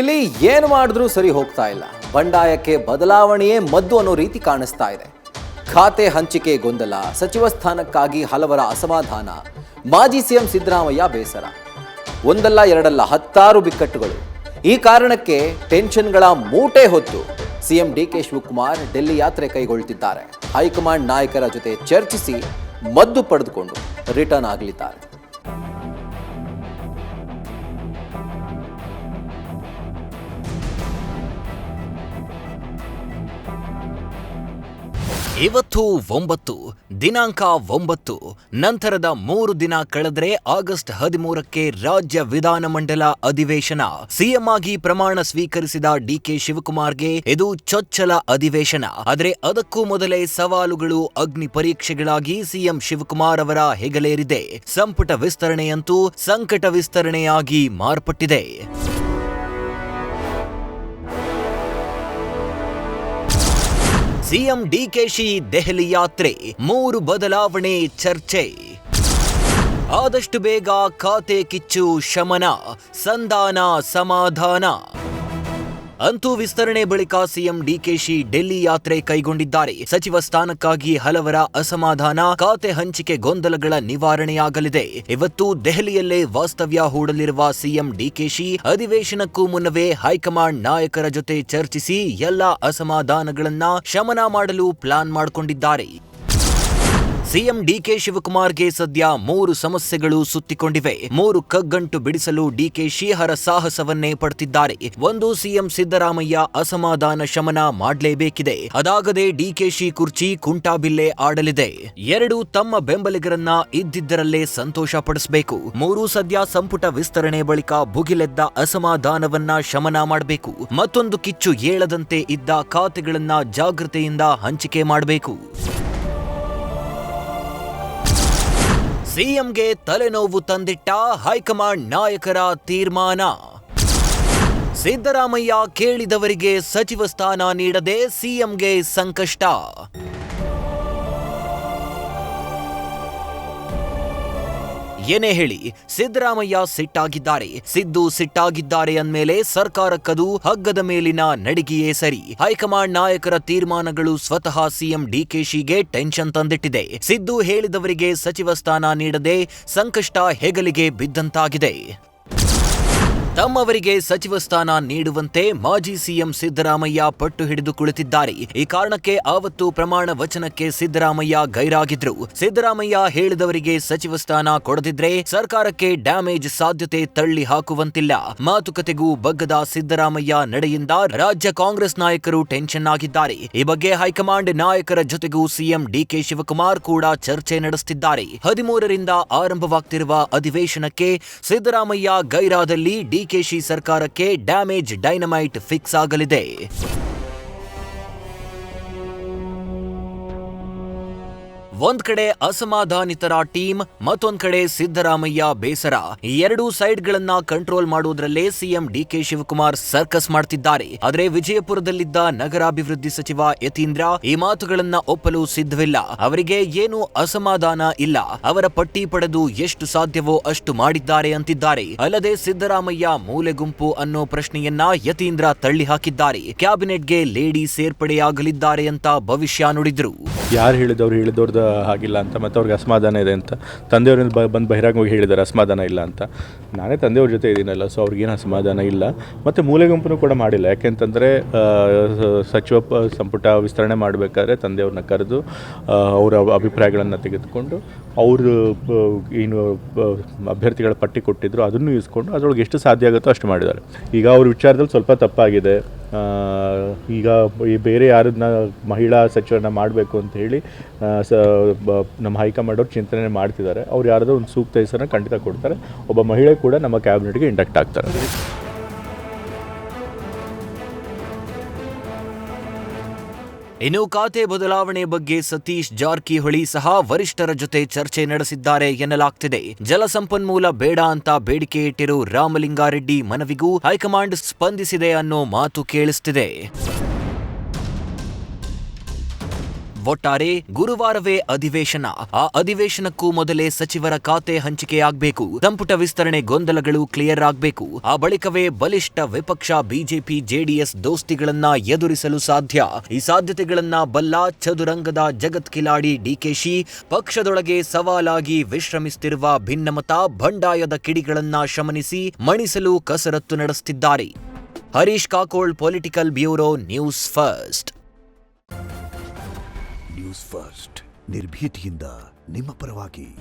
ಇಲ್ಲಿ ಏನು ಮಾಡಿದ್ರೂ ಸರಿ ಹೋಗ್ತಾ ಇಲ್ಲ. ಬಂಡಾಯಕ್ಕೆ ಬದಲಾವಣೆಯೇ ಮದ್ದು ಅನ್ನೋ ರೀತಿ ಕಾಣಿಸ್ತಾ ಇದೆ. ಖಾತೆ ಹಂಚಿಕೆ ಗೊಂದಲ, ಸಚಿವ ಸ್ಥಾನಕ್ಕಾಗಿ ಹಲವರ ಅಸಮಾಧಾನ, ಮಾಜಿ ಸಿಎಂ ಸಿದ್ದರಾಮಯ್ಯ ಬೇಸರ. ಒಂದಲ್ಲ ಎರಡಲ್ಲ 10 ಬಿಕ್ಕಟ್ಟುಗಳು. ಈ ಕಾರಣಕ್ಕೆ ಟೆನ್ಷನ್ಗಳ ಮೂಟೆ ಹೊತ್ತು ಸಿಎಂ ಡಿಕೆ ಶಿವಕುಮಾರ್ ಡೆಲ್ಲಿ ಯಾತ್ರೆ ಕೈಗೊಳ್ಳುತ್ತಿದ್ದಾರೆ. ಹೈಕಮಾಂಡ್ ನಾಯಕರ ಜೊತೆ ಚರ್ಚಿಸಿ ಮದ್ದು ಪಡೆದುಕೊಂಡು ರಿಟರ್ನ್ ಆಗಲಿದ್ದಾರೆ. ಇವತ್ತು 9 ದಿನಾಂಕ 9 ನಂತರದ 3 ದಿನ ಕಳೆದರೆ ಆಗಸ್ಟ್ 13ಕ್ಕೆ ರಾಜ್ಯ ವಿಧಾನಮಂಡಲ ಅಧಿವೇಶನ. ಸಿಎಂ ಆಗಿ ಪ್ರಮಾಣ ಸ್ವೀಕರಿಸಿದ ಡಿಕೆ ಶಿವಕುಮಾರ್ಗೆ ಇದು ಚೊಚ್ಚಲ ಅಧಿವೇಶನ. ಆದರೆ ಅದಕ್ಕೂ ಮೊದಲೇ ಸವಾಲುಗಳು ಅಗ್ನಿ ಪರೀಕ್ಷೆಗಳಾಗಿ ಸಿಎಂ ಶಿವಕುಮಾರ್ ಅವರ ಹೆಗಲೇರಿದೆ. ಸಂಪುಟ ವಿಸ್ತರಣೆಯಂತೂ ಸಂಕಟ ವಿಸ್ತರಣೆಯಾಗಿ ಮಾರ್ಪಟ್ಟಿದೆ. ಸಿಎಂ ಡಿಕೆಶಿ ದೆಹಲಿ ಯಾತ್ರೆ, 3 ಬದಲಾವಣೆ ಚರ್ಚೆ. ಆದಷ್ಟು ಬೇಗ ಖಾತೆ ಕಿಚ್ಚು ಶಮನ, ಸಂಧಾನ ಸಮಾಧಾನ. ಅಂತೂ ವಿಸ್ತರಣೆ ಬಳಿಕ ಸಿಎಂ ಡಿಕೆಶಿ ಡೆಲ್ಲಿ ಯಾತ್ರೆ ಕೈಗೊಂಡಿದ್ದಾರೆ. ಸಚಿವ ಸ್ಥಾನಕ್ಕಾಗಿ ಹಲವರ ಅಸಮಾಧಾನ, ಖಾತೆ ಹಂಚಿಕೆ ಗೊಂದಲಗಳ ನಿವಾರಣೆಯಾಗಲಿದೆ. ಇವತ್ತು ದೆಹಲಿಯಲ್ಲೇ ವಾಸ್ತವ್ಯ ಹೂಡಲಿರುವ ಸಿಎಂ ಡಿಕೆಶಿ ಅಧಿವೇಶನಕ್ಕೂ ಮುನ್ನವೇ ಹೈಕಮಾಂಡ್ ನಾಯಕರ ಜೊತೆ ಚರ್ಚಿಸಿ ಎಲ್ಲಾ ಅಸಮಾಧಾನಗಳನ್ನ ಶಮನ ಮಾಡಲು ಪ್ಲಾನ್ ಮಾಡಿಕೊಂಡಿದ್ದಾರೆ. ಸಿಎಂ ಡಿಕೆ ಶಿವಕುಮಾರ್ಗೆ ಸದ್ಯ 3 ಸಮಸ್ಯೆಗಳು ಸುತ್ತಿಕೊಂಡಿವೆ. 3 ಕಗ್ಗಂಟು ಬಿಡಿಸಲು ಡಿಕೆಶಿ ಹರ ಸಾಹಸವನ್ನೇ ಪಡ್ತಿದ್ದಾರೆ. 1, ಸಿಎಂ ಸಿದ್ದರಾಮಯ್ಯ ಅಸಮಾಧಾನ ಶಮನ ಮಾಡಲೇಬೇಕಿದೆ. ಅದಾಗದೆ ಡಿಕೆಶಿ ಕುರ್ಚಿ ಕುಂಟಾಬಿಲ್ಲೆ ಆಡಲಿದೆ. 2, ತಮ್ಮ ಬೆಂಬಲಿಗರನ್ನ ಇದ್ದಿದ್ದರಲ್ಲೇ ಸಂತೋಷ ಪಡಿಸಬೇಕು. 3, ಸದ್ಯ ಸಂಪುಟ ವಿಸ್ತರಣೆ ಬಳಿಕ ಭುಗಿಲೆದ್ದ ಅಸಮಾಧಾನವನ್ನ ಶಮನ ಮಾಡಬೇಕು. ಮತ್ತೊಂದು ಕಿಚ್ಚು ಏಳದಂತೆ ಇದ್ದ ಖಾತೆಗಳನ್ನ ಜಾಗೃತೆಯಿಂದ ಹಂಚಿಕೆ ಮಾಡಬೇಕು. ಸಿಎಂಗೆ ತಲೆನೋವು ತಂದಿಟ್ಟ ಹೈಕಮಾಂಡ್ ನಾಯಕರ ತೀರ್ಮಾನ. ಸಿದ್ದರಾಮಯ್ಯ ಕೇಳಿದವರಿಗೆ ಸಚಿವ ಸ್ಥಾನ ನೀಡದೆ ಸಿಎಂಗೆ ಸಂಕಷ್ಟ. ಏನೇ ಹೇಳಿ, ಸಿದ್ದರಾಮಯ್ಯ ಸಿಟ್ಟಾಗಿದ್ದಾರೆ. ಸಿದ್ದು ಸಿಟ್ಟಾಗಿದ್ದಾರೆ ಅಂದ್ಮೇಲೆ ಸರ್ಕಾರಕ್ಕದು ಹಗ್ಗದ ಮೇಲಿನ ನಡಿಗೆಯೇ ಸರಿ. ಹೈಕಮಾಂಡ್ ನಾಯಕರ ತೀರ್ಮಾನಗಳು ಸ್ವತಃ ಸಿಎಂ ಡಿಕೆಶಿಗೆ ಟೆನ್ಷನ್ ತಂದಿಟ್ಟಿದೆ. ಸಿದ್ದು ಹೇಳಿದವರಿಗೆ ಸಚಿವ ಸ್ಥಾನ ನೀಡದೆ ಸಂಕಷ್ಟ ಹೆಗಲಿಗೆ ಬಿದ್ದಂತಾಗಿದೆ. ತಮ್ಮವರಿಗೆ ಸಚಿವ ಸ್ಥಾನ ನೀಡುವಂತೆ ಮಾಜಿ ಸಿಎಂ ಸಿದ್ದರಾಮಯ್ಯ ಪಟ್ಟು ಹಿಡಿದು ಕುಳಿತಿದ್ದಾರೆ. ಈ ಕಾರಣಕ್ಕೆ ಆವತ್ತು ಪ್ರಮಾಣ ವಚನಕ್ಕೆ ಸಿದ್ದರಾಮಯ್ಯ ಗೈರಾಗಿದ್ರು. ಸಿದ್ದರಾಮಯ್ಯ ಹೇಳಿದವರಿಗೆ ಸಚಿವ ಸ್ಥಾನ ಕೊಡದಿದ್ರೆ ಸರ್ಕಾರಕ್ಕೆ ಡ್ಯಾಮೇಜ್ ಸಾಧ್ಯತೆ ತಳ್ಳಿ ಹಾಕುವಂತಿಲ್ಲ. ಮಾತುಕತೆಗೂ ಬಗ್ಗದ ಸಿದ್ದರಾಮಯ್ಯ ನಡೆಯಿಂದ ರಾಜ್ಯ ಕಾಂಗ್ರೆಸ್ ನಾಯಕರು ಟೆನ್ಷನ್ ಆಗಿದ್ದಾರೆ. ಈ ಬಗ್ಗೆ ಹೈಕಮಾಂಡ್ ನಾಯಕರ ಜೊತೆಗೂ ಸಿಎಂ ಡಿಕೆ ಶಿವಕುಮಾರ್ ಕೂಡ ಚರ್ಚೆ ನಡೆಸುತ್ತಿದ್ದಾರೆ. 13ರಿಂದ ಆರಂಭವಾಗ್ತಿರುವ ಅಧಿವೇಶನಕ್ಕೆ ಸಿದ್ದರಾಮಯ್ಯ ಗೈರಾದಲ್ಲಿ ಡಿಕೆಶಿ ಸರ್ಕಾರಕ್ಕೆ ಡ್ಯಾಮೇಜ್ ಡೈನಮೈಟ್ ಫಿಕ್ಸ್ ಆಗಲಿದೆ. ಒಂದ್ ಕಡೆ ಅಸಮಾಧಾನಿತರ ಟೀಮ್, ಮತ್ತೊಂದ್ ಕಡೆ ಸಿದ್ದರಾಮಯ್ಯ ಬೇಸರ. ಈ 2 ಸೈಡ್ಗಳನ್ನ ಕಂಟ್ರೋಲ್ ಮಾಡುವುದರಲ್ಲೇ ಸಿಎಂ ಡಿಕೆ ಶಿವಕುಮಾರ್ ಸರ್ಕಸ್ ಮಾಡ್ತಿದ್ದಾರೆ. ಆದ್ರೆ ವಿಜಯಪುರದಲ್ಲಿದ್ದ ನಗರಾಭಿವೃದ್ಧಿ ಸಚಿವ ಯತೀಂದ್ರ ಈ ಮಾತುಗಳನ್ನ ಒಪ್ಪಲು ಸಿದ್ಧವಿಲ್ಲ. ಅವರಿಗೆ ಏನು ಅಸಮಾಧಾನ ಇಲ್ಲ. ಅವರ ಪಟ್ಟಿ ಪಡೆದು ಎಷ್ಟು ಸಾಧ್ಯವೋ ಅಷ್ಟು ಮಾಡಿದ್ದಾರೆ ಅಂತಿದ್ದಾರೆ. ಅಲ್ಲದೆ ಸಿದ್ದರಾಮಯ್ಯ ಮೂಲೆ ಗುಂಪು ಅನ್ನೋ ಪ್ರಶ್ನೆಯನ್ನ ಯತೀಂದ್ರ ತಳ್ಳಿ ಹಾಕಿದ್ದಾರೆ. ಕ್ಯಾಬಿನೆಟ್ಗೆ ಲೇಡಿ ಸೇರ್ಪಡೆಯಾಗಲಿದ್ದಾರೆ ಅಂತ ಭವಿಷ್ಯ ನುಡಿದ್ರು. ಯಾರು ಹೇಳಿದವ್ರದ್ದು ಹಾಗಿಲ್ಲ ಅಂತ, ಮತ್ತು ಅವ್ರಿಗೆ ಅಸಮಾಧಾನ ಇದೆ ಅಂತ ತಂದೆಯವ್ರಿಂದ ಬಂದು ಬಹಿರಂಗವಾಗಿ ಹೇಳಿದ್ದಾರೆ ಅಸಮಾಧಾನ ಇಲ್ಲ ಅಂತ. ನಾನೇ ತಂದೆಯವ್ರ ಜೊತೆ ಇದ್ದೀನಲ್ಲ, ಸೊ ಅವ್ರಿಗೇನು ಅಸಮಾಧಾನ ಇಲ್ಲ. ಮತ್ತು ಮೂಲೆ ಗುಂಪನ್ನು ಕೂಡ ಮಾಡಿಲ್ಲ. ಯಾಕೆಂತಂದರೆ ಸಚಿವ ಸಂಪುಟ ವಿಸ್ತರಣೆ ಮಾಡಬೇಕಾದ್ರೆ ತಂದೆಯವ್ರನ್ನ ಕರೆದು ಅವರ ಅಭಿಪ್ರಾಯಗಳನ್ನು ತೆಗೆದುಕೊಂಡು ಅವರು ಏನು ಅಭ್ಯರ್ಥಿಗಳ ಪಟ್ಟಿ ಕೊಟ್ಟಿದ್ರು ಅದನ್ನು ಇಸ್ಕೊಂಡು ಅದರೊಳಗೆ ಎಷ್ಟು ಸಾಧ್ಯ ಆಗುತ್ತೋ ಅಷ್ಟು ಮಾಡಿದ್ದಾರೆ. ಈಗ ಅವ್ರ ವಿಚಾರದಲ್ಲಿ ಸ್ವಲ್ಪ ತಪ್ಪಾಗಿದೆ. ಈಗ ಬೇರೆ ಯಾರನ್ನ ಮಹಿಳಾ ಸಚಿವರನ್ನ ಮಾಡಬೇಕು ಅಂತ ಹೇಳಿ ನಮ್ಮ ಹೈಕಮಾಂಡ್ ಅವ್ರು ಚಿಂತನೆ ಮಾಡ್ತಿದ್ದಾರೆ. ಅವ್ರು ಯಾರಾದರೂ ಒಂದು ಸೂಕ್ತ ಹೆಸರನ್ನ ಖಂಡಿತ ಕೊಡ್ತಾರೆ. ಒಬ್ಬ ಮಹಿಳೆ ಕೂಡ ನಮ್ಮ ಕ್ಯಾಬಿನೆಟ್ಗೆ ಇಂಡಕ್ಟ್ ಆಗ್ತಾರೆ. ಇನ್ನು ಖಾತೆ ಬದಲಾವಣೆ ಬಗ್ಗೆ ಸತೀಶ್ ಜಾರಕಿಹೊಳಿ ಸಹ ವರಿಷ್ಠರ ಜೊತೆ ಚರ್ಚೆ ನಡೆಸಿದ್ದಾರೆ ಎನ್ನಲಾಗ್ತಿದೆ. ಜಲಸಂಪನ್ಮೂಲ ಬೇಡ ಅಂತ ಬೇಡಿಕೆ ಇಟ್ಟಿರೋ ರಾಮಲಿಂಗಾರೆಡ್ಡಿ ಮನವಿಗೂ ಹೈಕಮಾಂಡ್ ಸ್ಪಂದಿಸಿದೆ ಅನ್ನೋ ಮಾತು ಕೇಳಿಸ್ತಿದೆ. ಒಟ್ಟಾರೆ ಗುರುವಾರವೇ ಅಧಿವೇಶನ. ಆ ಅಧಿವೇಶನಕ್ಕೂ ಮೊದಲೇ ಸಚಿವರ ಖಾತೆ ಹಂಚಿಕೆಯಾಗಬೇಕು. ಸಂಪುಟ ವಿಸ್ತರಣೆ ಗೊಂದಲಗಳು ಕ್ಲಿಯರ್ ಆಗಬೇಕು. ಆ ಬಳಿಕವೇ ಬಲಿಷ್ಠ ವಿಪಕ್ಷ ಬಿಜೆಪಿ ಜೆಡಿಎಸ್ ದೋಸ್ತಿಗಳನ್ನ ಎದುರಿಸಲು ಸಾಧ್ಯ. ಈ ಸಾಧ್ಯತೆಗಳನ್ನ ಬಲ್ಲ ಚದುರಂಗದ ಜಗತ್ ಕಿಲಾಡಿ ಡಿಕೆಶಿ ಪಕ್ಷದೊಳಗೆ ಸವಾಲಾಗಿ ವಿಶ್ರಮಿಸುತ್ತಿರುವ ಭಿನ್ನಮತ ಬಂಡಾಯದ ಕಿಡಿಗಳನ್ನ ಶಮನಿಸಿ ಮಣಿಸಲು ಕಸರತ್ತು ನಡೆಸುತ್ತಿದ್ದಾರೆ. Harish Kakol, political bureau, news first. News first ನಿರ್ಭೀತಿಯಿಂದ ನಿಮ್ಮ ಪರವಾಗಿ.